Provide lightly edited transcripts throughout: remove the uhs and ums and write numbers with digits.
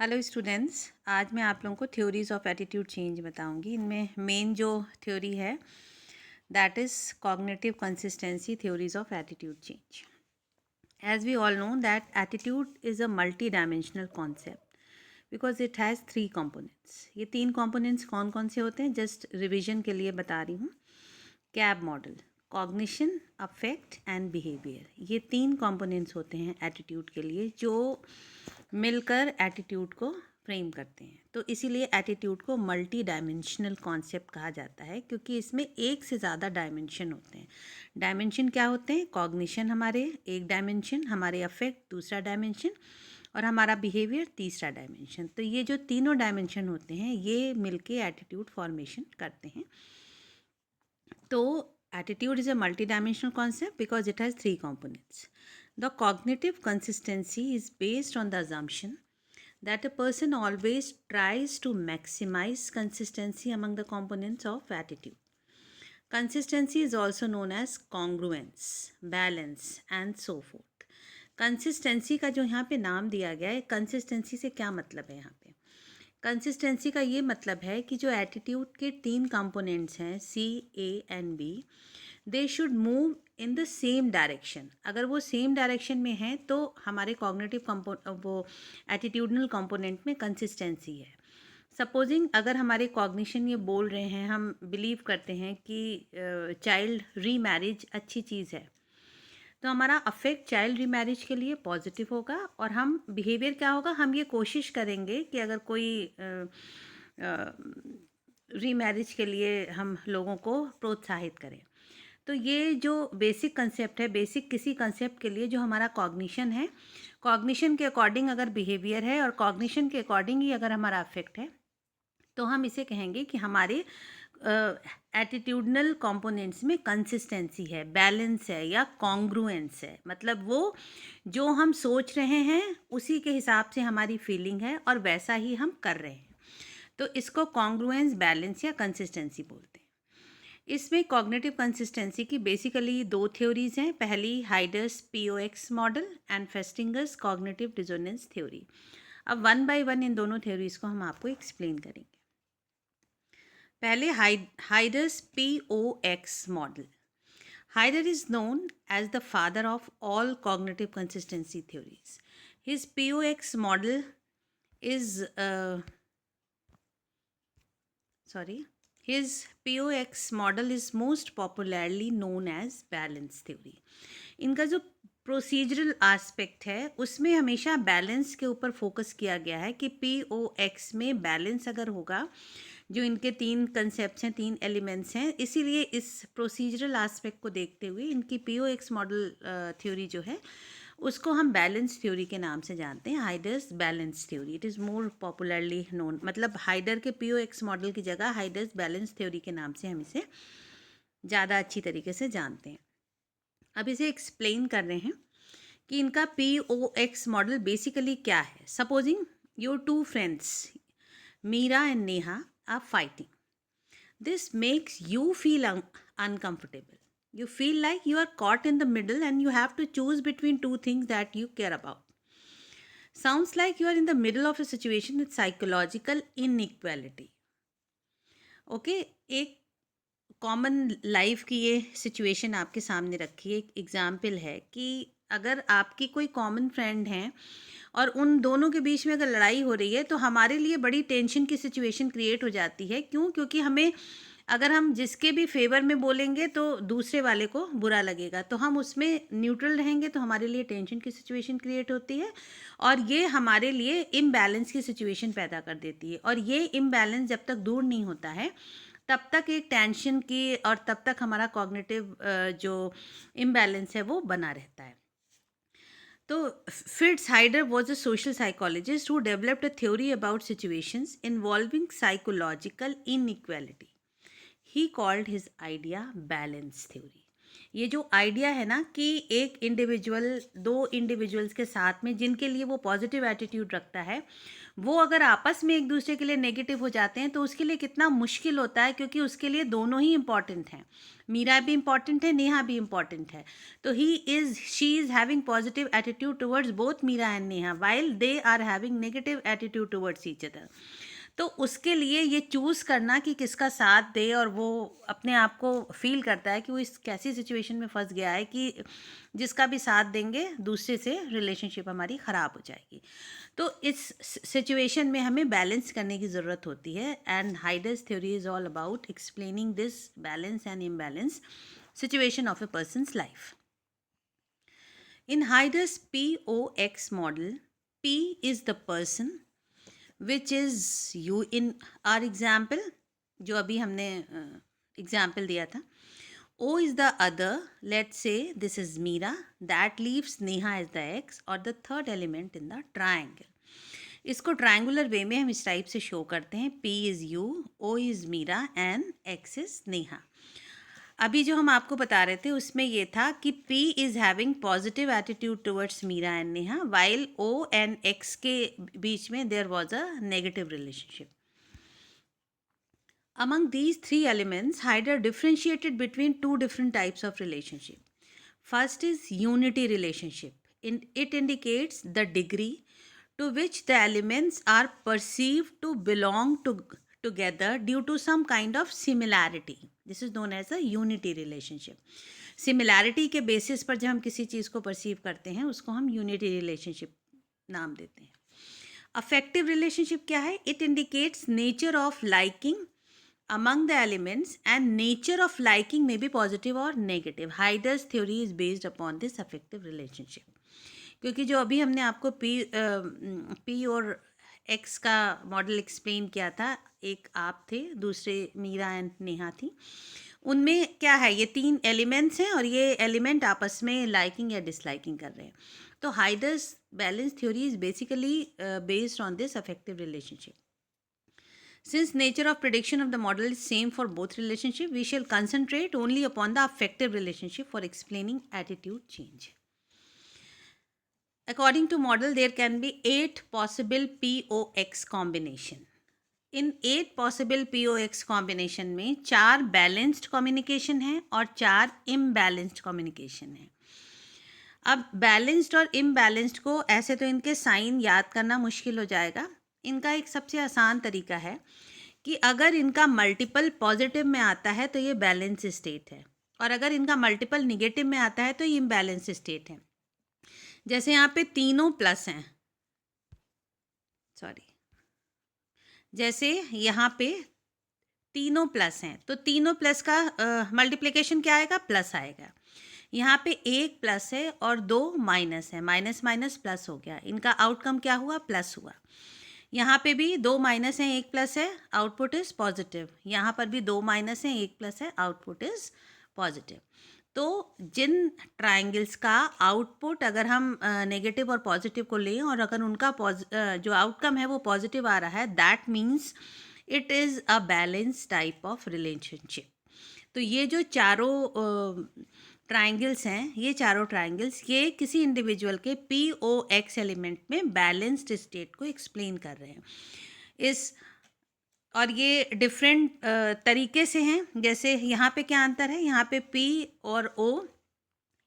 Hello students, आज मैं आप लोगों को थ्योरीज ऑफ एटीट्यूड चेंज बताऊंगी। इनमें मेन जो थ्योरी है that is cognitive consistency theories of attitude change. As we all know that attitude is a multi dimensional concept because it has 3 components. ये 3 कंपोनेंट्स कौन कौन से होते हैं, जस्ट रिविजन के लिए बता रही हूँ। Cab model, cognition, affect and behaviour, ये 3 कंपोनेंट्स होते हैं एटीट्यूड के लिए जो मिलकर एटीट्यूड को फ्रेम करते हैं। तो इसीलिए एटीट्यूड को मल्टी डायमेंशनल कॉन्सेप्ट कहा जाता है, क्योंकि इसमें एक से ज़्यादा डायमेंशन होते हैं। डायमेंशन क्या होते हैं? कॉग्निशन हमारे एक डायमेंशन, हमारे अफेक्ट दूसरा डायमेंशन और हमारा बिहेवियर तीसरा डायमेंशन। तो ये जो तीनों डायमेंशन होते हैं ये मिलके एटीट्यूड फॉर्मेशन करते हैं। तो attitude is a multidimensional concept because it has 3 components. The cognitive consistency is based on the assumption that a person always tries to maximize consistency among the components of attitude. Consistency is also known as congruence, balance and so forth. Consistency का जो यहाँ पे नाम दिया गया है, consistency से क्या मतलब है? यहाँ पे कंसिस्टेंसी का ये मतलब है कि जो एटीट्यूड के 3 कंपोनेंट्स हैं C, A and B, they should move in the same direction. अगर वो सेम डायरेक्शन में हैं तो हमारे कॉग्निटिव वो एटीट्यूडनल कंपोनेंट में कंसिस्टेंसी है। सपोजिंग अगर हमारे कॉग्निशन ये बोल रहे हैं, हम बिलीव करते हैं कि चाइल्ड रीमैरिज अच्छी चीज़ है, तो हमारा अफेक्ट चाइल्ड रीमैरिज के लिए पॉजिटिव होगा और हम बिहेवियर क्या होगा, हम ये कोशिश करेंगे कि अगर कोई रीमैरिज के लिए हम लोगों को प्रोत्साहित करें। तो ये जो बेसिक कंसेप्ट है, बेसिक किसी कंसेप्ट के लिए जो हमारा कॉग्निशन है, कॉग्निशन के अकॉर्डिंग अगर बिहेवियर है और कॉग्निशन के अकॉर्डिंग ही अगर हमारा अफेक्ट है, तो हम इसे कहेंगे कि हमारे एटीट्यूडनल कंपोनेंट्स में कंसिस्टेंसी है, बैलेंस है या कॉन्ग्रुएंस है। मतलब वो जो हम सोच रहे हैं उसी के हिसाब से हमारी फीलिंग है और वैसा ही हम कर रहे हैं। तो इसको कॉन्ग्रुएंस, बैलेंस या कंसिस्टेंसी बोलते हैं। इसमें कॉग्निटिव कंसिस्टेंसी की बेसिकली 2 थ्योरीज हैं। पहली Heider's POX model and Festinger's cognitive dissonance theory. अब वन बाय वन इन दोनों थ्योरीज को हम आपको एक्सप्लेन करेंगे। पहले Heider's POX model. Heider is known as the father of all cognitive consistency theories. His POX model is his POX model is most popularly known as balance theory. इनका जो procedural aspect है उसमें हमेशा balance के ऊपर focus किया गया है कि POX में बैलेंस अगर होगा, जो इनके 3 कंसेप्ट्स हैं, 3 एलिमेंट्स हैं, इसीलिए इस प्रोसीजरल एस्पेक्ट को देखते हुए इनकी POX मॉडल थ्योरी जो है उसको हम बैलेंस थ्योरी के नाम से जानते हैं, hiders balance theory. It is more popularly known, मतलब हाइडर के POX मॉडल की जगह हाइडर्स बैलेंस थ्योरी के नाम से हम इसे ज़्यादा अच्छी तरीके से जानते हैं। अब इसे एक्सप्लेन कर रहे हैं कि इनका POX मॉडल बेसिकली क्या है। Supposing your 2 friends Meera and Neha are fighting. This makes you feel uncomfortable. You feel like you are caught in the middle and you have to choose between 2 things that you care about. Sounds like you are in the middle of a situation with psychological inequality. Okay, एक common life की ये situation आपके सामने रखी है। एक example है कि अगर आपकी कोई कॉमन फ्रेंड हैं और उन दोनों के बीच में अगर लड़ाई हो रही है तो हमारे लिए बड़ी टेंशन की सिचुएशन क्रिएट हो जाती है। क्यों? क्योंकि हमें, अगर हम जिसके भी फेवर में बोलेंगे तो दूसरे वाले को बुरा लगेगा, तो हम उसमें न्यूट्रल रहेंगे तो हमारे लिए टेंशन की सिचुएशन क्रिएट होती है और ये हमारे लिए इम्बैलेंस की सिचुएशन पैदा कर देती है। और ये इम्बैलेंस जब तक दूर नहीं होता है तब तक एक टेंशन की, और तब तक हमारा कॉग्निटिव जो इम्बैलेंस है वो बना रहता है। तो Fritz Heider was a social psychologist who developed a theory about situations involving psychological inequality. He called his idea balance theory. ये जो आइडिया है ना कि एक इंडिविजुअल, दो इंडिविजुअल्स के साथ में जिनके लिए वो पॉजिटिव एटीट्यूड रखता है, वो अगर आपस में एक दूसरे के लिए नेगेटिव हो जाते हैं तो उसके लिए कितना मुश्किल होता है, क्योंकि उसके लिए दोनों ही इम्पॉर्टेंट हैं। मीरा भी इम्पॉर्टेंट है, नेहा भी इम्पॉर्टेंट है। तो she is having positive attitude towards both Meera and Neha, while they are having negative attitude towards each other. तो उसके लिए ये चूज़ करना कि किसका साथ दे, और वो अपने आप को फील करता है कि वो इस कैसी सिचुएशन में फंस गया है कि जिसका भी साथ देंगे दूसरे से रिलेशनशिप हमारी ख़राब हो जाएगी। तो इस सिचुएशन में हमें बैलेंस करने की ज़रूरत होती है, and hiders theory is all about explaining this balance and imbalance situation of A person's life. In Hyder's POX model, P is the person, which is you in our example, जो अभी हमने example दिया था. O is the other, let's say this is Meera, that leaves Neha as the X or the third element in the triangle. इसको triangular वे में हम इस type से शो करते हैं. P is you, O is Meera and X is Neha. अभी जो हम आपको बता रहे थे उसमें ये था कि P is having positive attitude towards Meera and Neha, while O and X के बीच में there was a negative relationship. Among these three elements, Hyder differentiated between two different types of relationship. First is unity relationship. It indicates the degree to which the elements are perceived to belong together due to some kind of similarity. This is known as a unity relationship. Similarity के basis पर जब हम किसी चीज़ को perceive करते हैं उसको हम unity relationship नाम देते हैं. Affective relationship क्या है? It indicates nature of liking among the elements, and nature of liking may be positive or negative. Hyder's theory is based upon this affective relationship. क्योंकि जो अभी हमने आपको P और X का मॉडल एक्सप्लेन किया था, एक आप थे, दूसरे मीरा एंड नेहा थी. उनमें क्या है, ये तीन एलिमेंट्स हैं और ये एलिमेंट आपस में लाइकिंग या डिसलाइकिंग कर रहे हैं. तो hiders balance theory is basically based on this affective relationship. Since nature of prediction of the model is same for both relationship, we shall concentrate only upon the affective relationship for explaining attitude change. According to model, there can be 8 possible POX combination. In 8 possible POX combination में 4 balanced communication है और 4 imbalanced communication है. अब balanced और imbalanced को ऐसे तो इनके साइन याद करना मुश्किल हो जाएगा. इनका एक सबसे आसान तरीका है कि अगर इनका मल्टीपल पॉजिटिव में आता है तो ये बैलेंस स्टेट है, और अगर इनका मल्टीपल निगेटिव में आता है तो ये इम्बैलेंस स्टेट है. जैसे यहाँ पे तीनों प्लस हैं, जैसे यहाँ पे तीनों प्लस हैं तो तीनों प्लस का मल्टीप्लिकेशन क्या आएगा? प्लस आएगा. यहाँ पे एक प्लस है और 2 माइनस है, माइनस माइनस प्लस हो गया, इनका आउटकम क्या हुआ? प्लस हुआ. यहाँ पे भी 2 माइनस हैं, 1 प्लस है, आउटपुट इज़ पॉजिटिव. यहाँ पर भी 2 माइनस हैं, 1 प्लस है, आउटपुट इज़ पॉजिटिव. तो जिन ट्रायंगल्स का आउटपुट अगर हम नेगेटिव और पॉजिटिव को लें और अगर उनका जो आउटकम है वो पॉजिटिव आ रहा है, that means it is a balance type of relationship. तो ये जो चारों ट्रायंगल्स हैं, ये चारों ट्रायंगल्स ये किसी इंडिविजुअल के POX एलिमेंट में बैलेंस्ड स्टेट को एक्सप्लेन कर रहे हैं. और ये डिफरेंट तरीके से हैं. जैसे यहाँ पे क्या अंतर है, यहाँ पे P और O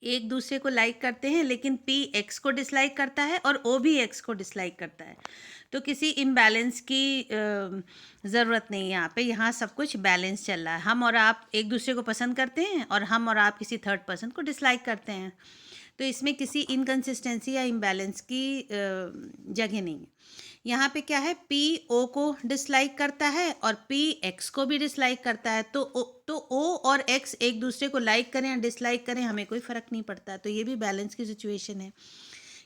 एक दूसरे को लाइक करते हैं, लेकिन P X को डिसलाइक करता है और O भी X को डिसलाइक करता है. तो किसी इम्बैलेंस की ज़रूरत नहीं है यहाँ पे. यहाँ सब कुछ बैलेंस चल रहा है. हम और आप एक दूसरे को पसंद करते हैं और हम और आप किसी थर्ड पर्सन को डिसलाइक करते हैं. तो इसमें किसी इनकन्सिस्टेंसी या इम्बैलेंस की जगह नहीं है. यहाँ पे क्या है, P O को डिसलाइक करता है और P X को भी डिसलाइक करता है. तो O और X एक दूसरे को लाइक करें या डिसलाइक करें, हमें कोई फ़र्क नहीं पड़ता. तो ये भी बैलेंस की सिचुएशन है.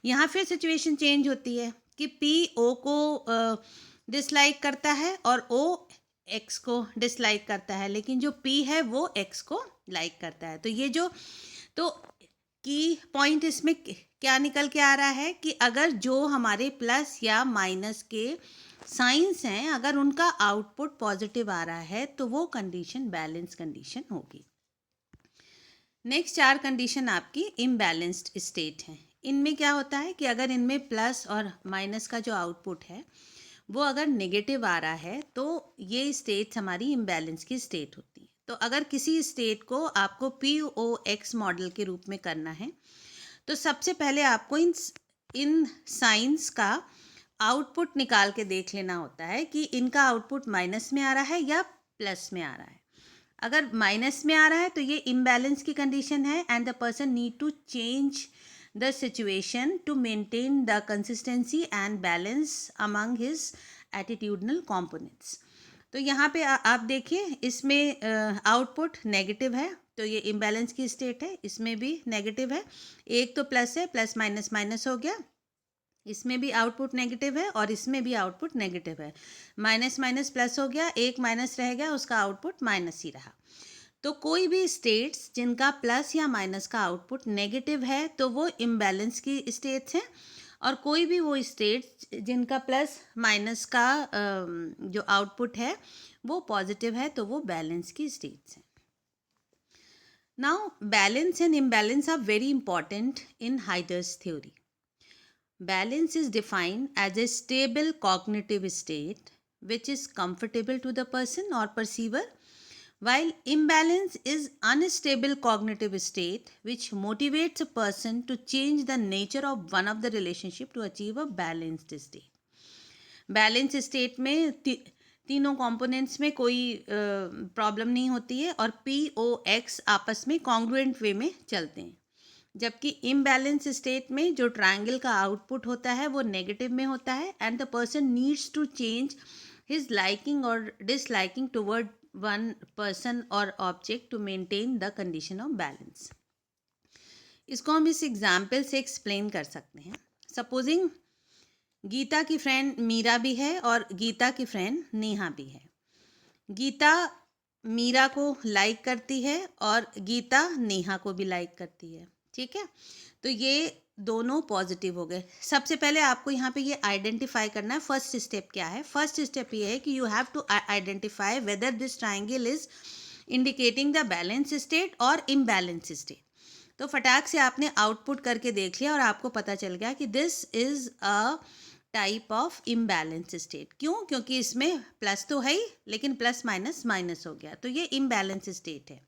यहाँ फिर सिचुएशन चेंज होती है कि P O को डिसलाइक करता है और O X को डिसलाइक करता है, लेकिन जो P है वो X को लाइक करता है. तो ये तो की पॉइंट इसमें क्या निकल के आ रहा है कि अगर जो हमारे प्लस या माइनस के साइंस हैं, अगर उनका आउटपुट पॉजिटिव आ रहा है तो वो कंडीशन बैलेंस कंडीशन होगी. नेक्स्ट 4 कंडीशन आपकी इम्बैलेंस्ड स्टेट हैं। इनमें क्या होता है कि अगर इनमें प्लस और माइनस का जो आउटपुट है वो अगर नेगेटिव आ रहा है तो ये स्टेट्स हमारी इम्बैलेंस की स्टेट होती है। तो अगर किसी स्टेट को आपको POX मॉडल के रूप में करना है तो सबसे पहले आपको इन साइंस का आउटपुट निकाल के देख लेना होता है कि इनका आउटपुट माइनस में आ रहा है या प्लस में आ रहा है। अगर माइनस में आ रहा है तो ये इम्बैलेंस की कंडीशन है and the person need to change the situation to maintain the consistency and balance among his attitudinal components. तो यहाँ पे आप देखिए इसमें आउटपुट नेगेटिव है तो ये इम्बैलेंस की स्टेट है, इसमें भी नेगेटिव है, एक तो प्लस है, प्लस माइनस माइनस हो गया, इसमें भी आउटपुट नेगेटिव है और इसमें भी आउटपुट नेगेटिव है, माइनस माइनस प्लस हो गया, एक माइनस रह गया, उसका आउटपुट माइनस ही रहा। तो कोई भी स्टेट्स जिनका प्लस या माइनस का आउटपुट नेगेटिव है तो वो इम्बैलेंस की स्टेट्स हैं, और कोई भी वो स्टेट्स जिनका प्लस माइनस का जो आउटपुट है वो पॉजिटिव है तो वो बैलेंस की स्टेट्स हैं। Now balance and imbalance are very important in Heider's theory. Balance is defined as a stable cognitive state which is comfortable to the person or perceiver, while imbalance is unstable cognitive state which motivates a person to change the nature of one of the relationship to achieve a balanced state. Balance state में तीनों components में कोई problem नहीं होती है और POX आपस में कॉन्ग्रुएंट वे में चलते हैं, जबकि इम्बैलेंस स्टेट में जो ट्रायंगल का आउटपुट होता है वो नेगेटिव में होता है and the person needs to change his liking और डिसलाइकिंग टुवर्ड वन पर्सन और object to maintain the condition of balance. इसको हम इस एग्जाम्पल से एक्सप्लेन कर सकते हैं. सपोजिंग गीता की फ्रेंड मीरा भी है और गीता की फ्रेंड नेहा भी है. गीता मीरा को लाइक करती है और गीता नेहा को भी लाइक करती है. ठीक है, तो ये दोनों पॉजिटिव हो गए. सबसे पहले आपको यहाँ पे ये आइडेंटिफाई करना है. फर्स्ट स्टेप क्या है? फर्स्ट स्टेप ये है कि you have to identify whether this triangle is indicating the balance state और इम्बैलेंस स्टेट. तो फटाक से आपने आउटपुट करके देख लिया और आपको पता चल गया कि this is a type of imbalance state. क्यों? क्योंकि इसमें प्लस तो है ही लेकिन प्लस माइनस माइनस हो गया, तो ये इम्बैलेंस स्टेट है.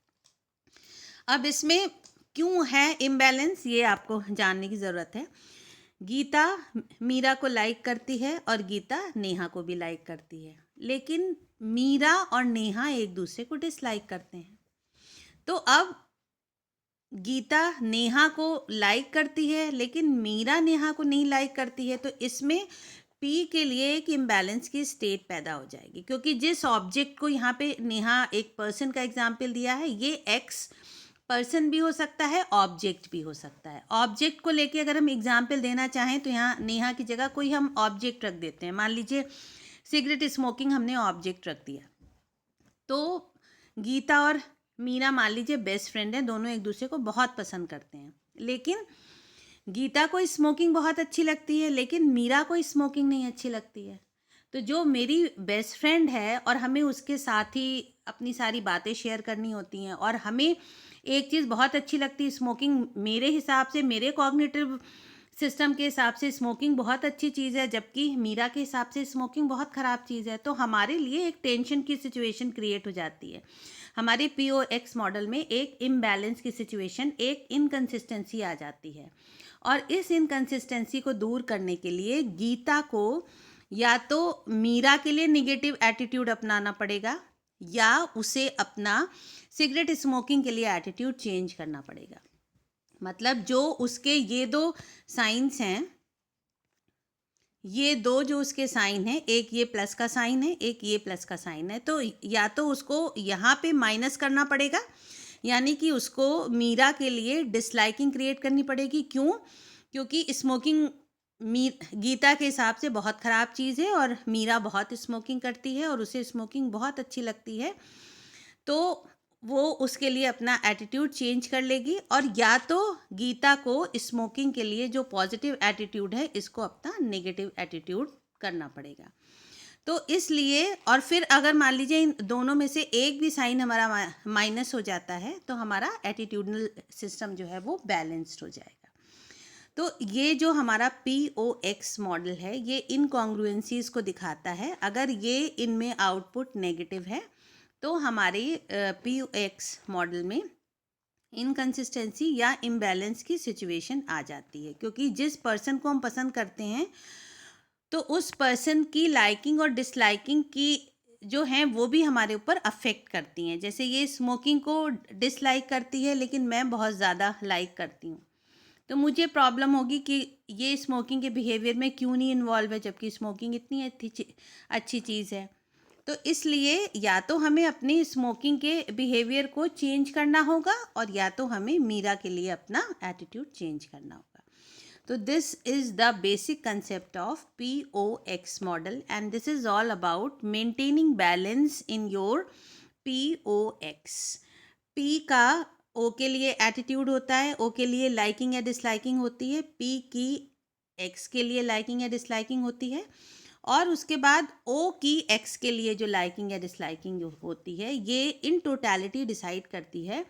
अब इसमें क्यों है इम्बैलेंस ये आपको जानने की ज़रूरत है. गीता मीरा को लाइक करती है और गीता नेहा को भी लाइक करती है, लेकिन मीरा और नेहा एक दूसरे को डिसलाइक करते हैं. तो अब गीता नेहा को लाइक करती है लेकिन मीरा नेहा को नहीं लाइक करती है, तो इसमें P के लिए एक इम्बैलेंस की स्टेट पैदा हो जाएगी, क्योंकि जिस ऑब्जेक्ट को यहाँ पे नेहा एक पर्सन का एग्जाम्पल दिया है, ये X पर्सन भी हो सकता है, ऑब्जेक्ट भी हो सकता है. ऑब्जेक्ट को लेके अगर हम एग्जाम्पल देना चाहें तो यहाँ नेहा की जगह कोई हम ऑब्जेक्ट रख देते हैं. मान लीजिए सिगरेट स्मोकिंग हमने ऑब्जेक्ट रख दिया. तो गीता और मीरा मान लीजिए बेस्ट फ्रेंड हैं, दोनों एक दूसरे को बहुत पसंद करते हैं, लेकिन गीता को स्मोकिंग बहुत अच्छी लगती है लेकिन मीरा को स्मोकिंग नहीं अच्छी लगती है. तो जो मेरी बेस्ट फ्रेंड है और हमें उसके साथ ही अपनी सारी बातें शेयर करनी होती हैं और हमें एक चीज़ बहुत अच्छी लगती है स्मोकिंग, मेरे हिसाब से मेरे कॉग्निटिव सिस्टम के हिसाब से स्मोकिंग बहुत अच्छी चीज़ है, जबकि मीरा के हिसाब से स्मोकिंग बहुत ख़राब चीज़ है. तो हमारे लिए एक टेंशन की सिचुएशन क्रिएट हो जाती है. हमारे POX मॉडल में एक इम्बैलेंस की सिचुएशन, एक इनकन्सिस्टेंसी आ जाती है, और इस इनकन्सिस्टेंसी को दूर करने के लिए गीता को या तो मीरा के लिए निगेटिव एटीट्यूड अपनाना पड़ेगा या उसे अपना सिगरेट स्मोकिंग के लिए एटीट्यूड चेंज करना पड़ेगा. मतलब जो उसके ये दो साइंस हैं, ये दो जो उसके साइन हैं, एक ये प्लस का साइन है, एक ये प्लस का साइन है, तो या तो उसको यहाँ पे माइनस करना पड़ेगा, यानी कि उसको मीरा के लिए डिसलाइकिंग क्रिएट करनी पड़ेगी. क्यों? क्योंकि स्मोकिंग गीता के हिसाब से बहुत ख़राब चीज़ है और मीरा बहुत स्मोकिंग करती है और उसे स्मोकिंग बहुत अच्छी लगती है, तो वो उसके लिए अपना एटीट्यूड चेंज कर लेगी, और या तो गीता को स्मोकिंग के लिए जो पॉजिटिव एटीट्यूड है इसको अपना नेगेटिव एटीट्यूड करना पड़ेगा. तो इसलिए, और फिर अगर मान लीजिए इन दोनों में से एक भी साइन हमारा माइनस हो जाता है तो हमारा एटीट्यूडनल सिस्टम जो है वो बैलेंस्ड हो जाएगा। तो ये जो हमारा POX मॉडल है ये इनकॉन्ग्रुएंसीज को दिखाता है। अगर ये इनमें आउटपुट नेगेटिव है तो हमारे POX मॉडल में इनकंसिस्टेंसी या इम्बैलेंस की सिचुएशन आ जाती है, क्योंकि जिस पर्सन को हम पसंद करते हैं तो उस पर्सन की लाइकिंग और डिसलाइकिंग की जो हैं वो भी हमारे ऊपर अफेक्ट करती हैं। जैसे ये स्मोकिंग को डिसलाइक करती है लेकिन मैं बहुत ज़्यादा लाइक करती हूँ, तो मुझे प्रॉब्लम होगी कि ये स्मोकिंग के बिहेवियर में क्यों नहीं इन्वॉल्व है, जबकि स्मोकिंग इतनी अच्छी चीज़ है। तो इसलिए या तो हमें अपनी स्मोकिंग के बिहेवियर को चेंज करना होगा और या तो हमें मीरा के लिए अपना एटीट्यूड चेंज करना होगा। So this is the basic concept of POX model, and this is all about maintaining balance in your POX. P का O के लिए एटीट्यूड होता है, O के लिए लाइकिंग या डिसलाइकिंग होती है, P की X के लिए लाइकिंग या डिसलाइकिंग होती है, और उसके बाद O की X के लिए जो लाइकिंग या डिसलाइकिंग होती है ये इन टोटलिटी डिसाइड करती है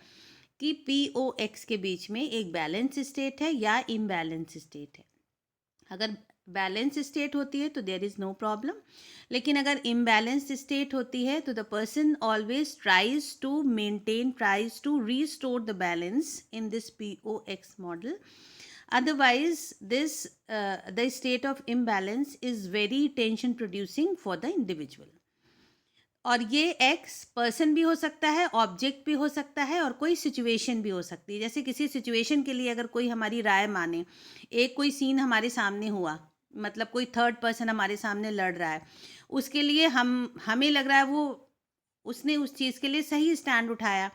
कि POX के बीच में एक बैलेंस स्टेट है या इम्बैलेंस स्टेट है। अगर बैलेंस स्टेट होती है तो देयर इज़ नो प्रॉब्लम, लेकिन अगर इम्बैलेंस स्टेट होती है तो the person always tries to restore the balance in this POX model. Otherwise this the state of imbalance is very tension producing for the individual. और ये x person भी हो सकता है, ऑब्जेक्ट भी हो सकता है, और कोई सिचुएशन भी हो सकती है। जैसे किसी सिचुएशन के लिए अगर कोई हमारी राय माने, एक कोई सीन हमारे सामने हुआ, मतलब कोई थर्ड पर्सन हमारे सामने लड़ रहा है, उसके लिए हमें लग रहा है वो उसने उस चीज़ के लिए सही स्टैंड उठाया,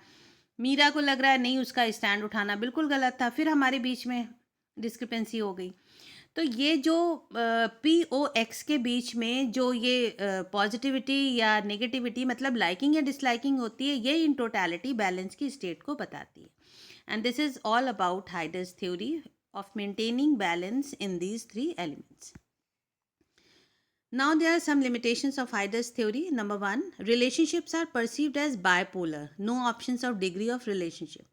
मीरा को लग रहा है नहीं उसका स्टैंड उठाना बिल्कुल गलत था, फिर हमारे बीच में डिस्क्रिपेंसी हो गई। तो ये जो POX के बीच में जो ये पॉजिटिविटी या नेगेटिविटी मतलब लाइकिंग या डिसलाइकिंग होती है, ये इन टोटलिटी बैलेंस की स्टेट को बताती है। And this is all about hiders theory of maintaining balance in these 3 elements. Now there are some limitations of Hyder's theory. Number 1, relationships are perceived as bipolar, no options of degree of relationship.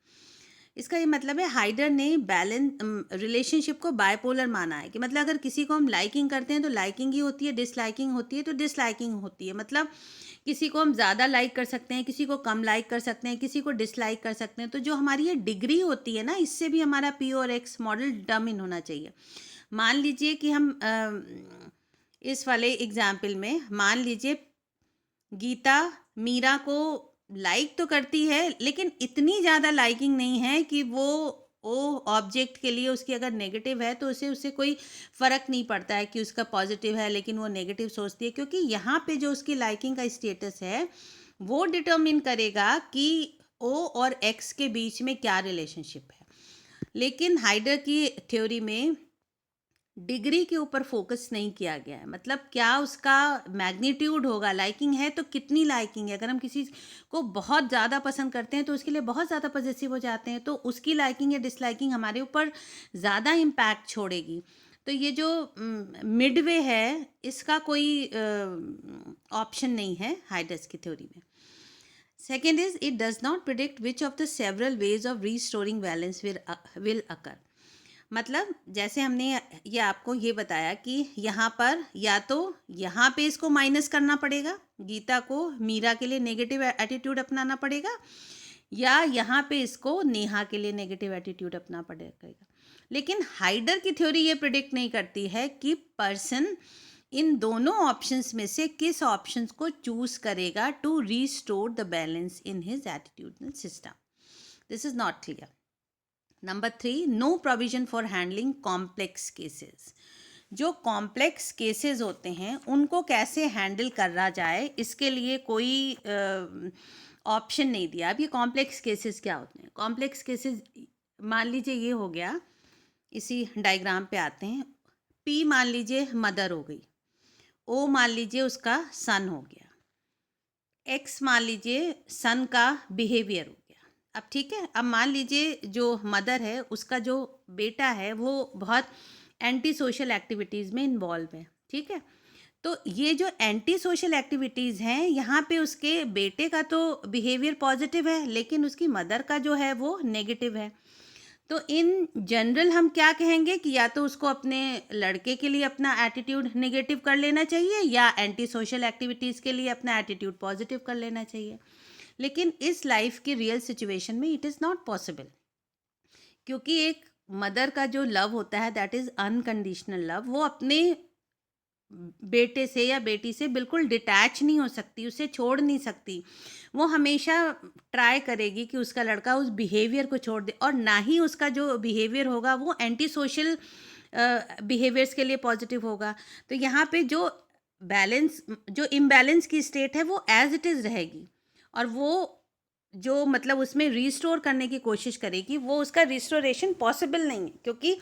इसका ये मतलब है हाइडर ने balance relationship को bipolar माना है कि मतलब अगर किसी को हम लाइकिंग करते हैं तो लाइकिंग ही होती है, डिसलाइकिंग होती है तो डिसलाइकिंग होती है। मतलब किसी को हम ज़्यादा लाइक कर सकते हैं, किसी को कम लाइक कर सकते हैं, किसी को डिसलाइक कर सकते हैं। तो जो हमारी ये डिग्री होती है ना, इससे भी हमारा P और X मॉडल डिटर्मिन होना चाहिए। मान लीजिए कि हम इस वाले एग्जाम्पल में मान लीजिए गीता मीरा को लाइक तो करती है लेकिन इतनी ज़्यादा लाइकिंग नहीं है कि वो ऑब्जेक्ट के लिए उसकी अगर नेगेटिव है तो उससे कोई फ़र्क नहीं पड़ता है कि उसका पॉजिटिव है लेकिन वो नेगेटिव सोचती है, क्योंकि यहाँ पे जो उसकी लाइकिंग का स्टेटस है वो डिटर्मिन करेगा कि O और X के बीच में क्या रिलेशनशिप है। लेकिन हाइडर की थ्योरी में डिग्री के ऊपर फोकस नहीं किया गया है, मतलब क्या उसका मैग्नीट्यूड होगा। लाइकिंग है तो कितनी लाइकिंग है, अगर हम किसी को बहुत ज़्यादा पसंद करते हैं तो उसके लिए बहुत ज़्यादा पॉजिटिव हो जाते हैं, तो उसकी लाइकिंग या डिसलाइकिंग हमारे ऊपर ज़्यादा इम्पैक्ट छोड़ेगी। तो ये जो मिडवे है इसका कोई ऑप्शन नहीं है हाइडर्स की थ्योरी में। Second is it does not predict which of the several ways of restoring balance will occur. मतलब जैसे हमने ये आपको ये बताया कि यहाँ पर या तो यहाँ पे इसको माइनस करना पड़ेगा, गीता को मीरा के लिए नेगेटिव एटीट्यूड अपनाना पड़ेगा, या यहाँ पे इसको नेहा के लिए नेगेटिव एटीट्यूड अपना पड़ेगा। लेकिन हाइडर की थ्योरी ये प्रिडिक्ट नहीं करती है कि पर्सन इन दोनों ऑप्शंस में से किस ऑप्शंस को चूज करेगा to restore the balance in his attitudinal system. This is not clear. Number 3, no provision for handling complex cases. जो कॉम्प्लेक्स केसेस होते हैं उनको कैसे हैंडल करा जाए इसके लिए कोई ऑप्शन नहीं दिया. अब ये कॉम्प्लेक्स केसेस क्या होते हैं? कॉम्प्लेक्स केसेस मान लीजिए ये हो गया, इसी डायग्राम पे आते हैं. P मान लीजिए मदर हो गई, O मान लीजिए उसका सन हो गया, X मान लीजिए सन का बिहेवियर हो गया. अब ठीक है, अब मान लीजिए जो मदर है उसका जो बेटा है वो बहुत एंटी सोशल एक्टिविटीज़ में इन्वॉल्व है. ठीक है, तो ये जो एंटी सोशल एक्टिविटीज़ हैं, यहाँ पे उसके बेटे का तो बिहेवियर पॉजिटिव है, लेकिन उसकी मदर का जो है वो नेगेटिव है। तो इन जनरल हम क्या कहेंगे कि या तो उसको अपने लड़के के लिए अपना एटीट्यूड नेगेटिव कर लेना चाहिए, या एंटी सोशल एक्टिविटीज़ के लिए अपना एटीट्यूड पॉजिटिव कर लेना चाहिए। लेकिन इस लाइफ की रियल सिचुएशन में इट इज़ नॉट पॉसिबल, क्योंकि एक मदर का जो लव होता है दैट इज़ अनकंडीशनल लव, वो अपने बेटे से या बेटी से बिल्कुल डिटैच नहीं हो सकती, उसे छोड़ नहीं सकती। वो हमेशा ट्राई करेगी कि उसका लड़का उस बिहेवियर को छोड़ दे, और ना ही उसका जो बिहेवियर होगा वो एंटी सोशल बिहेवियर्स के लिए पॉजिटिव होगा। तो यहाँ पे जो इम्बैलेंस की स्टेट है वो एज इट इज़ रहेगी, और वो जो मतलब उसमें रिस्टोर करने की कोशिश करेगी, वो उसका रिस्टोरेशन पॉसिबल नहीं है, क्योंकि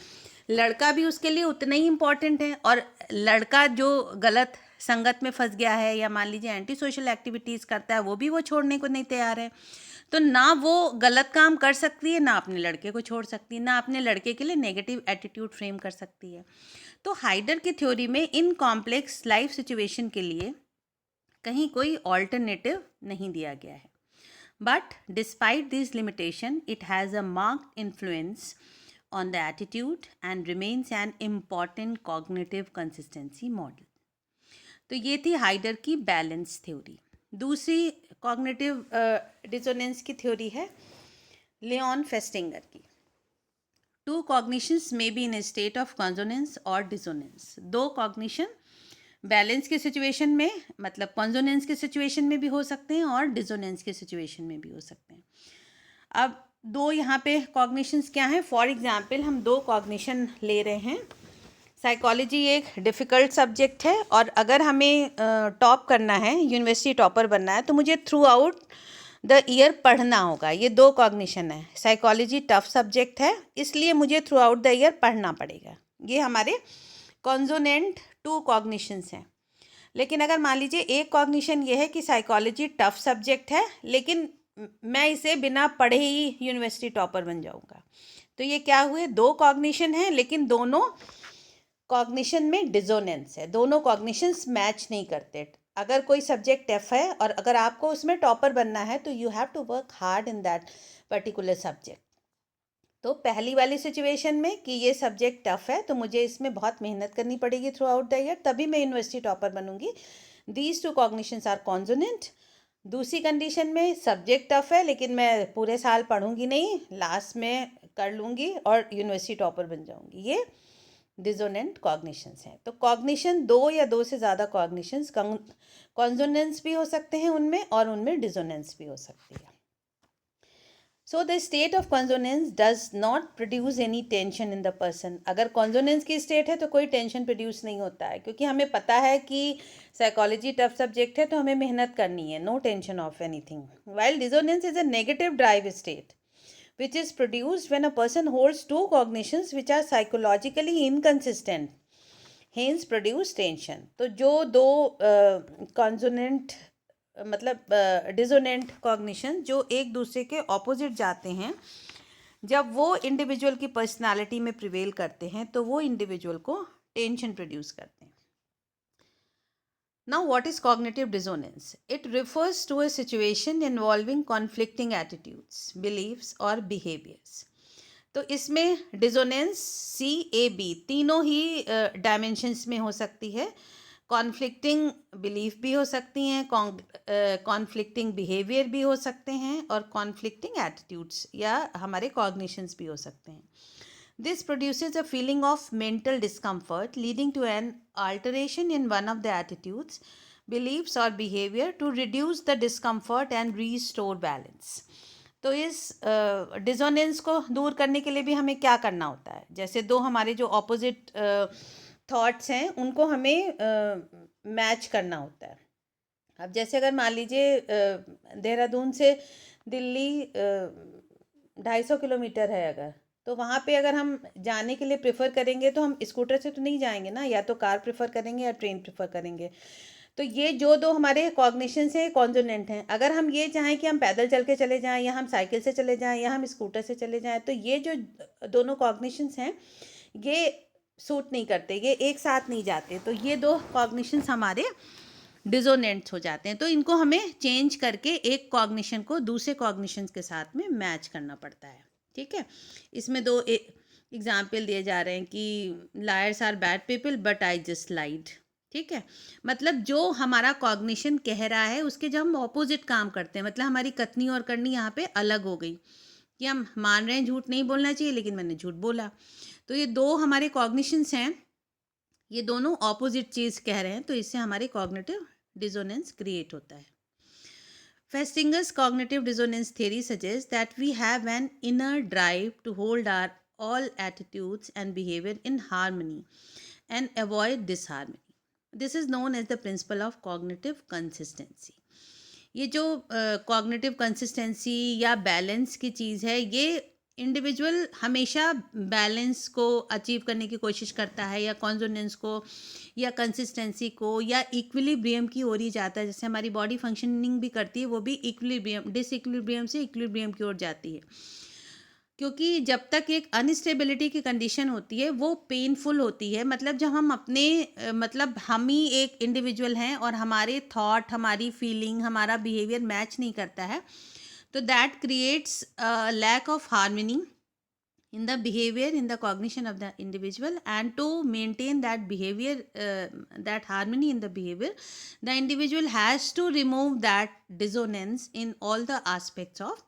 लड़का भी उसके लिए उतना ही इम्पॉर्टेंट है। और लड़का जो गलत संगत में फंस गया है, या मान लीजिए एंटी सोशल एक्टिविटीज़ करता है, वो भी वो छोड़ने को नहीं तैयार है। तो ना वो गलत काम कर सकती है, ना अपने लड़के को छोड़ सकती है, ना अपने लड़के के लिए नेगेटिव एटीट्यूड फ्रेम कर सकती है। तो हाइडर की थ्योरी में इन कॉम्प्लेक्स लाइफ सिचुएशन के लिए कहीं कोई ऑल्टरनेटिव नहीं दिया गया है। But despite these limitations, it has a marked influence on the attitude and remains an important cognitive consistency model. तो ये थी हाइडर की बैलेंस थ्योरी। दूसरी कॉग्निटिव डिसोनेंस की थ्योरी है लियोन फेस्टिंगर की। Two cognitions may be in a state of consonance और dissonance. दो कॉग्निशन बैलेंस के सिचुएशन में, मतलब कॉन्सोनेंस के सिचुएशन में भी हो सकते हैं और डिसोनेंस के सिचुएशन में भी हो सकते हैं। अब दो यहाँ पे कॉग्निशंस क्या हैं? फॉर एग्जांपल हम दो कॉग्निशन ले रहे हैं। साइकोलॉजी एक डिफ़िकल्ट सब्जेक्ट है, और अगर हमें टॉप करना है, यूनिवर्सिटी टॉपर बनना है, तो मुझे थ्रू आउट द ईयर पढ़ना होगा। ये दो कॉग्निशन है। साइकोलॉजी टफ सब्जेक्ट है, इसलिए मुझे थ्रू आउट द ईयर पढ़ना पड़ेगा। ये हमारे कॉन्सोनेंट टू कॉग्निशंस हैं। लेकिन अगर मान लीजिए एक कॉग्निशन ये है कि साइकोलॉजी टफ सब्जेक्ट है, लेकिन मैं इसे बिना पढ़े ही यूनिवर्सिटी टॉपर बन जाऊंगा, तो ये क्या हुए? दो कॉग्निशन हैं, लेकिन दोनों कॉग्निशन में डिसोनेंस है, दोनों कॉग्निशंस मैच नहीं करते। अगर कोई सब्जेक्ट टफ है और अगर आपको उसमें टॉपर बनना है, तो you have to work hard in that particular subject. तो पहली वाली सिचुएशन में कि ये सब्जेक्ट टफ है, तो मुझे इसमें बहुत मेहनत करनी पड़ेगी थ्रू आउट द ईयर, तभी मैं यूनिवर्सिटी टॉपर बनूंगी। These two cognitions are consonant. दूसरी कंडीशन में सब्जेक्ट टफ है, लेकिन मैं पूरे साल पढ़ूंगी नहीं, लास्ट में कर लूँगी और यूनिवर्सिटी टॉपर बन जाऊंगी। ये डिसोनेंट कॉग्निशंस हैं। तो कॉग्निशन दो या दो से ज़्यादा कॉग्निशंस, कॉन्सोनेंस भी हो सकते हैं उनमें, और उनमें डिसोनेंस भी हो सकती है। So the state of consonance does not produce any tension in the person. अगर consonance की state है तो कोई tension produce नहीं होता है, क्योंकि हमें पता है कि psychology tough subject है, तो हमें मेहनत करनी है, no tension of anything. While dissonance is a negative drive state, which is produced when a person holds two cognitions which are psychologically inconsistent, hence produce tension. तो जो दो consonant मतलब डिसोनेंट कॉग्निशन जो एक दूसरे के ऑपोजिट जाते हैं, जब वो इंडिविजुअल की पर्सनालिटी में प्रिवेल करते हैं, तो वो इंडिविजुअल को टेंशन प्रोड्यूस करते हैं। Now what is cognitive dissonance? It refers to a situation involving conflicting attitudes, beliefs और बिहेवियर्स। तो इसमें डिसोनेंस CAB तीनों ही डायमेंशंस में हो सकती है। कॉन्फ्लिक्टिंग बिलीफ भी हो सकती हैं, कॉन्फ्लिक्टिंग बिहेवियर भी हो सकते हैं, और कॉन्फ्लिक्टिंग एटीट्यूड्स या हमारे कॉग्निशंस भी हो सकते हैं। This produces a feeling of mental discomfort leading to an alteration in one of the attitudes, beliefs और behaviour to reduce the discomfort and restore balance. तो इस डिसोनेंस को दूर करने के लिए भी हमें क्या करना होता है? जैसे दो हमारे जो ऑपोजिट थॉट्स हैं, उनको हमें मैच करना होता है। अब जैसे अगर मान लीजिए देहरादून से दिल्ली 250 किलोमीटर है, अगर तो वहाँ पे अगर हम जाने के लिए प्रेफर करेंगे, तो हम स्कूटर से तो नहीं जाएंगे ना, या तो कार प्रेफर करेंगे या ट्रेन प्रेफर करेंगे। तो ये जो दो हमारे कॉग्निशंस हैं, कॉन्सोनेंट हैं। अगर हम ये चाहें कि हम पैदल चल के चले जाएं, या हम साइकिल से चले जाएं, या हम स्कूटर से चले जाएं, तो ये जो दोनों कॉग्निशंस हैं, ये सूट नहीं करते, ये एक साथ नहीं जाते, तो ये दो कॉग्निशंस हमारे डिसोनेंट्स हो जाते हैं। तो इनको हमें चेंज करके एक कॉग्निशन को दूसरे कॉग्निशंस के साथ में मैच करना पड़ता है। ठीक है, इसमें दो एग्जाम्पल दिए जा रहे हैं कि liars are bad people but I just lied. ठीक है, मतलब जो हमारा कॉग्निशन कह रहा है उसके जब हम ऑपोजिट काम करते हैं, मतलब हमारी कथनी और करनी यहाँ पे अलग हो गई कि हम मान रहे हैं झूठ नहीं बोलना चाहिए लेकिन मैंने झूठ बोला। तो ये दो हमारे कॉग्निशंस हैं, ये दोनों ऑपोजिट चीज़ कह रहे हैं, तो इससे हमारे कॉग्निटिव डिसोनेंस क्रिएट होता है। Festinger's cognitive dissonance theory suggests that we have an inner drive to hold our all attitudes and behavior in harmony and avoid disharmony. This is known as the principle of cognitive consistency. ये जो cognitive consistency या balance की चीज़ है, ये individual हमेशा balance को achieve करने की कोशिश करता है, या कॉन्सोनेंस को, या कंसिस्टेंसी को, या इक्विलिब्रियम की ओर ही जाता है। जैसे हमारी बॉडी फंक्शनिंग भी करती है, वो भी इक्विलिब्रियम, डिसइक्विलिब्रियम से इक्विलिब्रियम की ओर जाती है। क्योंकि जब तक एक अनस्टेबिलिटी की कंडीशन होती है वो पेनफुल होती है, मतलब जब हम अपने मतलब हम ही एक इंडिविजुअल हैं और हमारे थॉट, हमारी फीलिंग, हमारा बिहेवियर मैच नहीं करता है, तो that creates lack of harmony in the behavior, in the cognition of the individual, and to maintain that behavior, that harmony in the behavior, the individual has to remove that dissonance in all the aspects of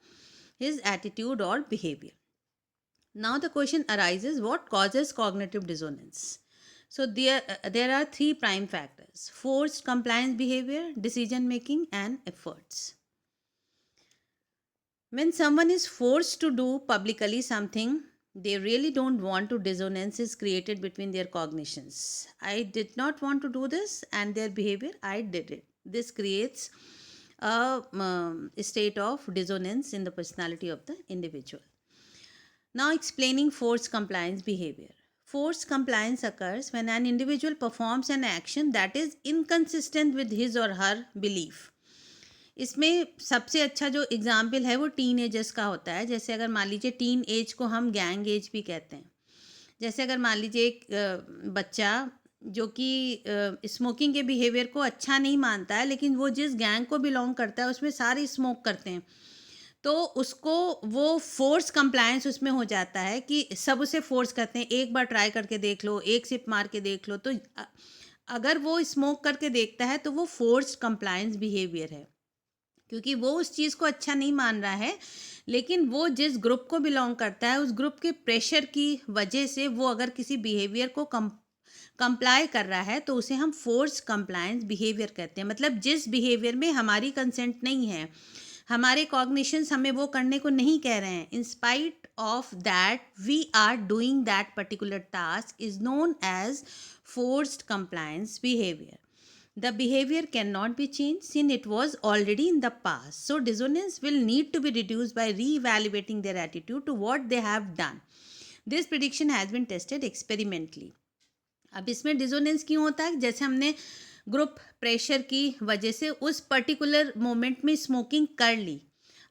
his attitude or behavior. Now the question arises, what causes cognitive dissonance? So there are three prime factors: forced compliance behavior, decision making, and efforts. When someone is forced to do publicly something they really don't want to, dissonance is created between their cognitions. I did not want to do this, and their behavior, I did it. This creates a state of dissonance in the personality of the individual. Now explaining forced compliance behavior. Forced compliance occurs when an individual performs an action that is inconsistent with his or her belief. इसमें सबसे अच्छा जो example है वो tin agers का होता है। जैसे अगर मान लीजिए टीन एज को हम गैंग एज भी कहते हैं। जैसे अगर मान लीजिए एक बच्चा जो कि स्मोकिंग के बिहेवियर को अच्छा नहीं मानता है, लेकिन वो जिस गैंग को बिलोंग करता है उसमें सारे स्मोक करते हैं, तो उसको वो फोर्स कंप्लायंस उसमें हो जाता है कि सब उसे फोर्स करते हैं, एक बार ट्राई करके देख लो, एक सिप मार के देख लो। तो अगर वो स्मोक करके देखता है तो वो फोर्स्ड कंप्लायंस बिहेवियर है, क्योंकि वो उस चीज़ को अच्छा नहीं मान रहा है, लेकिन वो जिस ग्रुप को बिलोंग करता है उस ग्रुप के प्रेशर की वजह से वो अगर किसी बिहेवियर को कंप्लाई कर रहा है तो उसे हम फोर्स कंप्लायंस बिहेवियर कहते हैं। मतलब जिस बिहेवियर में हमारी कंसेंट नहीं है, हमारे कॉग्निशंस हमें वो करने को नहीं कह रहे हैं, in spite of that we are doing that particular task, is known as forced compliance behaviour. The behavior cannot be changed since it was already in the past. So dissonance will need to be reduced by re-evaluating their attitude to what they have done. This prediction has been tested experimentally. अब इसमें dissonance क्यों होता है? जैसे हमने group pressure की वजह से उस पर्टिकुलर मोमेंट में स्मोकिंग कर ली,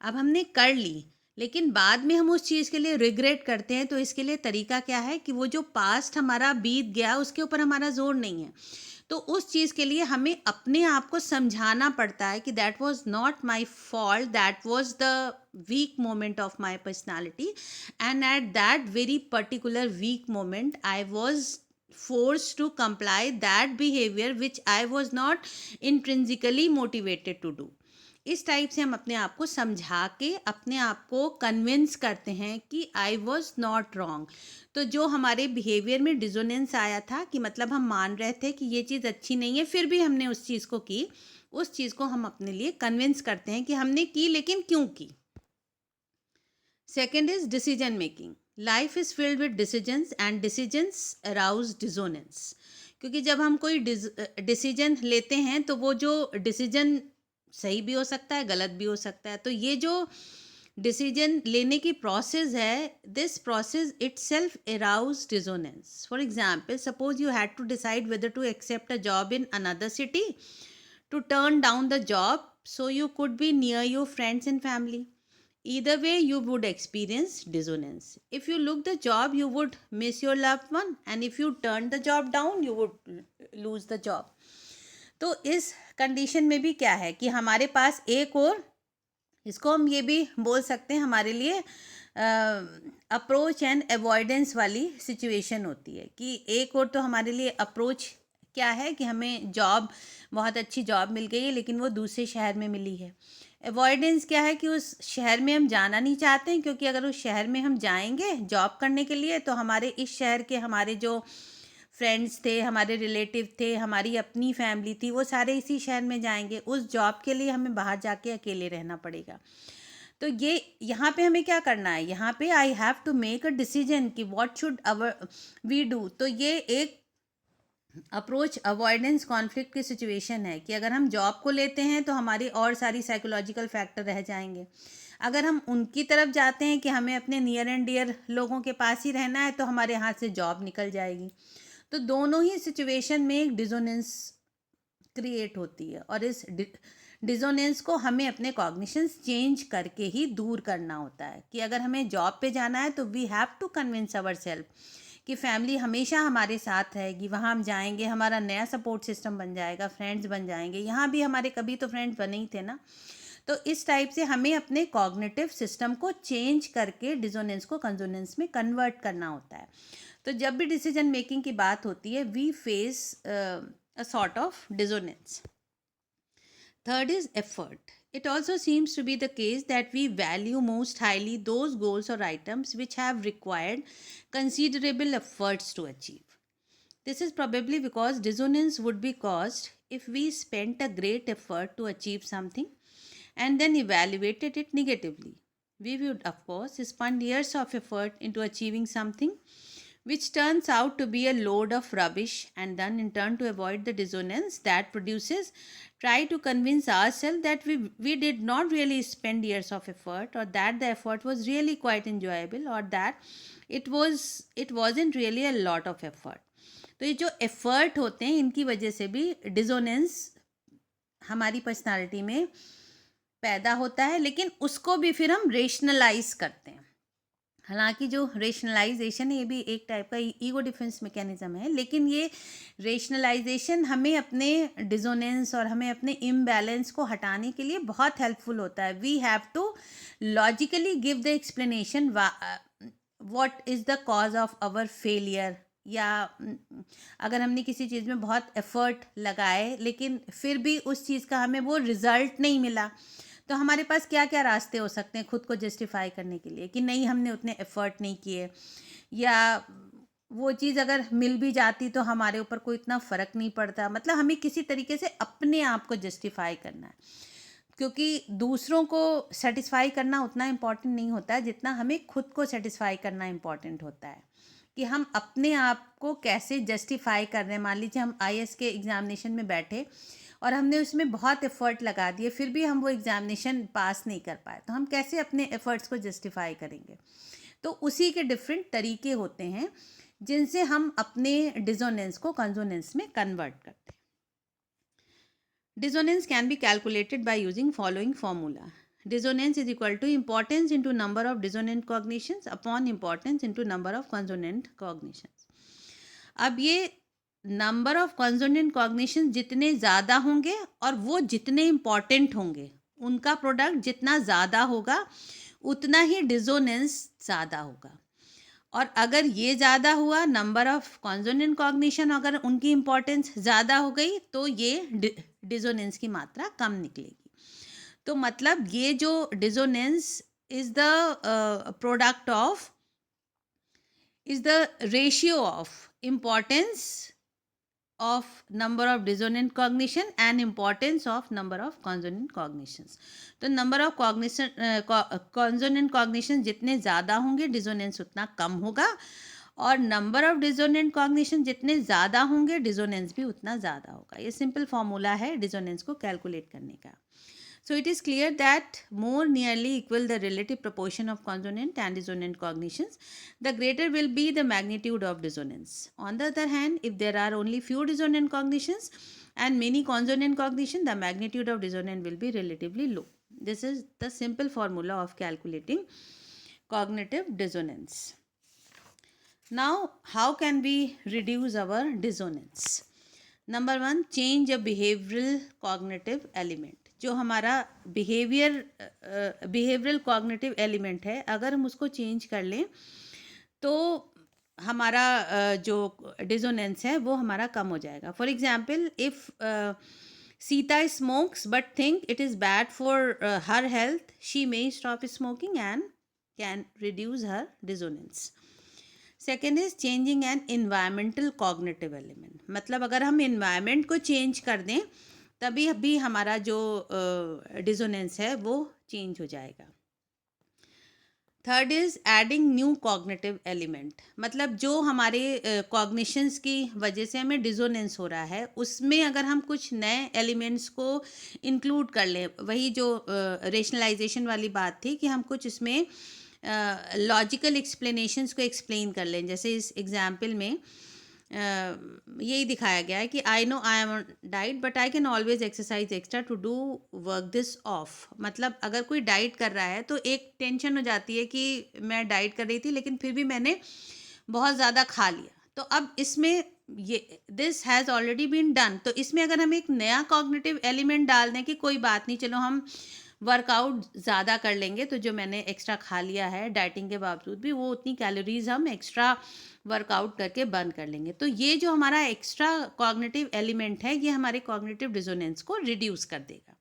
अब हमने कर ली, लेकिन बाद में हम उस चीज़ के लिए रिग्रेट करते हैं। तो इसके लिए तरीका क्या है कि वो जो पास्ट हमारा बीत गया उसके ऊपर हमारा जोर नहीं है, तो उस चीज़ के लिए हमें अपने आप को समझाना पड़ता है कि that was not my fault, that was the weak moment of my personality, and at that very particular weak moment I was forced to comply that behavior which I was not intrinsically motivated to do. इस type से हम अपने आप को समझा के अपने आप को कन्विंस करते हैं कि आई वॉज नॉट रॉन्ग। तो जो हमारे बिहेवियर में डिसोनेंस आया था कि मतलब हम मान रहे थे कि ये चीज़ अच्छी नहीं है, फिर भी हमने उस चीज़ को की, उस चीज़ को हम अपने लिए कन्विंस करते हैं कि हमने की, लेकिन क्यों की। Second is decision making. Life is filled with decisions and decisions arouse dissonance. क्योंकि जब हम कोई डिसीजन लेते हैं तो वो जो डिसीजन सही भी हो सकता है, गलत भी हो सकता है। तो ये जो डिसीजन लेने की प्रोसेस है, this process itself arouse dissonance. For example, suppose you had to decide whether to accept a job in another city, to turn down the job so you could be near your friends and family. Either way, you would experience dissonance. If you look the job, you would miss your loved one, and if you turn the job down, you would lose the job. तो इस condition में भी क्या है कि हमारे पास एक और, इसको हम ये भी बोल सकते हैं, हमारे लिए अप्रोच एंड अवॉइडेंस वाली सिचुएशन होती है कि एक और तो हमारे लिए अप्रोच क्या है कि हमें जॉब, बहुत अच्छी जॉब मिल गई है लेकिन वो दूसरे शहर में मिली है। अवॉइडेंस क्या है कि उस शहर में हम जाना नहीं चाहते हैं, क्योंकि अगर उस शहर में हम जाएंगे जॉब करने के लिए तो हमारे इस शहर के हमारे जो फ्रेंड्स थे, हमारे रिलेटिव थे, हमारी अपनी फैमिली थी, वो सारे इसी शहर में जाएंगे। उस जॉब के लिए हमें बाहर जाके अकेले रहना पड़ेगा। तो ये यहाँ पे हमें क्या करना है, यहाँ पे I have to make a decision कि what should our we do. तो ये एक अप्रोच अवॉइडेंस कॉन्फ्लिक्ट की सिचुएशन है कि अगर हम जॉब को लेते हैं तो हमारी और सारी साइकोलॉजिकल फैक्टर रह जाएंगे। अगर हम उनकी तरफ जाते हैं कि हमें अपने नियर एंड डियर लोगों के पास ही रहना है तो हमारे हाथ से जॉब निकल जाएगी। तो दोनों ही सिचुएशन में एक डिसोनेंस क्रिएट होती है, और इस डिसोनेंस को हमें अपने कॉग्निशंस चेंज करके ही दूर करना होता है। कि अगर हमें जॉब पे जाना है तो we have to convince our self कि फैमिली हमेशा हमारे साथ रहेगी, वहाँ हम जाएंगे, हमारा नया सपोर्ट सिस्टम बन जाएगा, फ्रेंड्स बन जाएंगे। यहाँ भी हमारे कभी तो फ्रेंड्स बने ही थे ना। तो इस टाइप से हमें अपने कॉग्निटिव सिस्टम को चेंज करके डिसोनेंस को कंसोनेंस में कन्वर्ट करना होता है। तो जब भी डिसीजन मेकिंग की बात होती है we face a sort of dissonance. Third is effort. It also seems to be the case that we value most highly those goals or items which have required considerable efforts to achieve. This is probably because dissonance would be caused if we spent a great effort to achieve something and then evaluated it negatively. We would, of course, spend years of effort into achieving something which turns out to be a load of rubbish, and then in turn to avoid the dissonance that produces, try to convince ourselves that we did not really spend years of effort, or that the effort was really quite enjoyable, or that it wasn't really a lot of effort. तो ये जो effort होते हैं इनकी वजह से भी dissonance हमारी पर्सनालिटी में पैदा होता है, लेकिन उसको भी फिर हम रेशनलाइज करते हैं। हालांकि जो रेशनलाइजेशन है ये भी एक टाइप का ईगो डिफेंस मैकेनिज्म है, लेकिन ये रेशनलाइजेशन हमें अपने डिसोनेंस और हमें अपने इम्बैलेंस को हटाने के लिए बहुत हेल्पफुल होता है। We have to logically give the explanation what is the cause of our failure, या अगर हमने किसी चीज़ में बहुत एफर्ट लगाए लेकिन फिर भी उस चीज़ का हमें वो रिज़ल्ट नहीं मिला, तो हमारे पास क्या क्या रास्ते हो सकते हैं खुद को जस्टिफाई करने के लिए कि नहीं हमने उतने एफर्ट नहीं किए, या वो चीज़ अगर मिल भी जाती तो हमारे ऊपर कोई इतना फ़र्क नहीं पड़ता। मतलब हमें किसी तरीके से अपने आप को जस्टिफाई करना है, क्योंकि दूसरों को सेटिस्फाई करना उतना इम्पॉर्टेंट नहीं होता है जितना हमें खुद को सेटिस्फाई करना इम्पॉर्टेंट होता है कि हम अपने आप को कैसे जस्टिफाई कर रहे हैं। मान लीजिए हम IAS के एग्ज़ामिनेशन में बैठे और हमने उसमें बहुत एफर्ट लगा दिए, फिर भी हम वो एग्ज़ामिनेशन पास नहीं कर पाए, तो हम कैसे अपने एफर्ट्स को जस्टिफाई करेंगे। तो उसी के डिफरेंट तरीके होते हैं जिनसे हम अपने डिसोनेंस को कंसोनेंस में कन्वर्ट करते हैं। Dissonance can be calculated by using following formula. Dissonance is equal to importance into number of dissonant cognitions upon importance into number of consonant cognitions. अब ये नंबर ऑफ कंसोनेंट कॉग्निशन जितने ज़्यादा होंगे और वो जितने इम्पॉर्टेंट होंगे, उनका प्रोडक्ट जितना ज़्यादा होगा उतना ही डिसोनेंस ज़्यादा होगा। और अगर ये ज़्यादा हुआ नंबर ऑफ कंसोनेंट कॉग्निशन, अगर उनकी इम्पॉर्टेंस ज़्यादा हो गई तो ये डिसोनेंस की मात्रा कम निकलेगी। तो मतलब ये जो dissonance is the product of, is the ratio of importance of number of dissonant cognition and importance of number of consonant cognitions. तो number of consonant cognition जितने ज़्यादा होंगे डिसोनेंस उतना कम होगा, और number of dissonant cognition जितने ज़्यादा होंगे डिसोनेंस भी उतना ज़्यादा होगा। ये सिंपल फॉर्मूला है डिसोनेंस को कैलकुलेट करने का। So it is clear that more nearly equal the relative proportion of consonant and dissonant cognitions, the greater will be the magnitude of dissonance. On the other hand, if there are only few dissonant cognitions and many consonant cognition, the magnitude of dissonance will be relatively low. This is the simple formula of calculating cognitive dissonance. Now, how can we reduce our dissonance? Number 1, change a behavioural cognitive element. जो हमारा behavioural cognitive element है, अगर हम उसको change कर लें तो हमारा जो डिसोनेंस है वो हमारा कम हो जाएगा. For example, if Sita smokes but think it is bad for her health, she may stop smoking and can reduce her dissonance. Second is changing an environmental cognitive element. मतलब अगर हम इन्वायरमेंट को चेंज कर दें तभी भी हमारा जो डिसोनेंस है वो चेंज हो जाएगा. Third is adding new cognitive element. मतलब जो हमारे कॉग्निशंस की वजह से हमें डिसोनेंस हो रहा है उसमें अगर हम कुछ नए एलिमेंट्स को इंक्लूड कर लें, वही जो रेशनलाइजेशन वाली बात थी कि हम कुछ इसमें लॉजिकल एक्सप्लेनेशंस को एक्सप्लेन कर लें. जैसे इस एग्जाम्पल में यही दिखाया गया है कि I know I am diet but I can always exercise extra to do work this off. मतलब अगर कोई डाइट कर रहा है तो एक टेंशन हो जाती है कि मैं डाइट कर रही थी लेकिन फिर भी मैंने बहुत ज़्यादा खा लिया. तो अब इसमें ये this has already been done, तो इसमें अगर हम एक नया कॉग्निटिव एलिमेंट डाल दें कि कोई बात नहीं, चलो हम वर्कआउट ज़्यादा कर लेंगे, तो जो मैंने एक्स्ट्रा खा लिया है डाइटिंग के बावजूद भी वो उतनी कैलोरीज हम एक्स्ट्रा वर्कआउट करके बर्न कर लेंगे. तो ये जो हमारा एक्स्ट्रा कॉग्निटिव एलिमेंट है ये हमारे कॉग्निटिव डिसोनेंस को रिड्यूस कर देगा.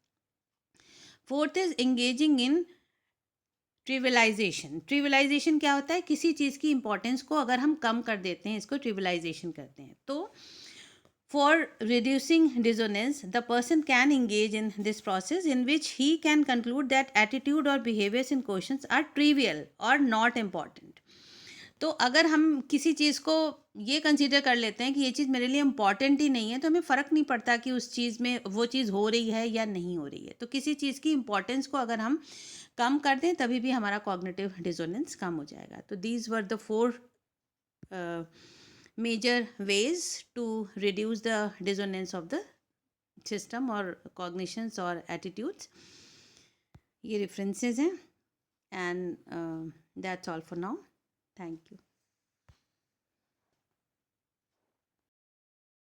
Fourth is engaging in trivialization. Trivialization क्या होता है? किसी चीज़ की इंपॉर्टेंस को अगर हम कम कर देते हैं, इसको ट्रिविलाइजेशन करते हैं. तो for reducing dissonance, the person can engage in this process in which he can conclude that attitude or behaviors in questions are trivial or not important. तो अगर हम किसी चीज़ को ये कंसीडर कर लेते हैं कि ये चीज़ मेरे लिए इम्पॉर्टेंट ही नहीं है, तो हमें फ़र्क नहीं पड़ता कि उस चीज़ में वो चीज़ हो रही है या नहीं हो रही है. तो किसी चीज़ की इम्पॉर्टेंस को अगर हम कम कर दें तभी भी हमारा कॉग्निटिव डिसोनेंस कम हो जाएगा. तो these were the 4 major ways to reduce the dissonance of the system or cognitions or attitudes. ये references हैं and that's all for now. Thank you.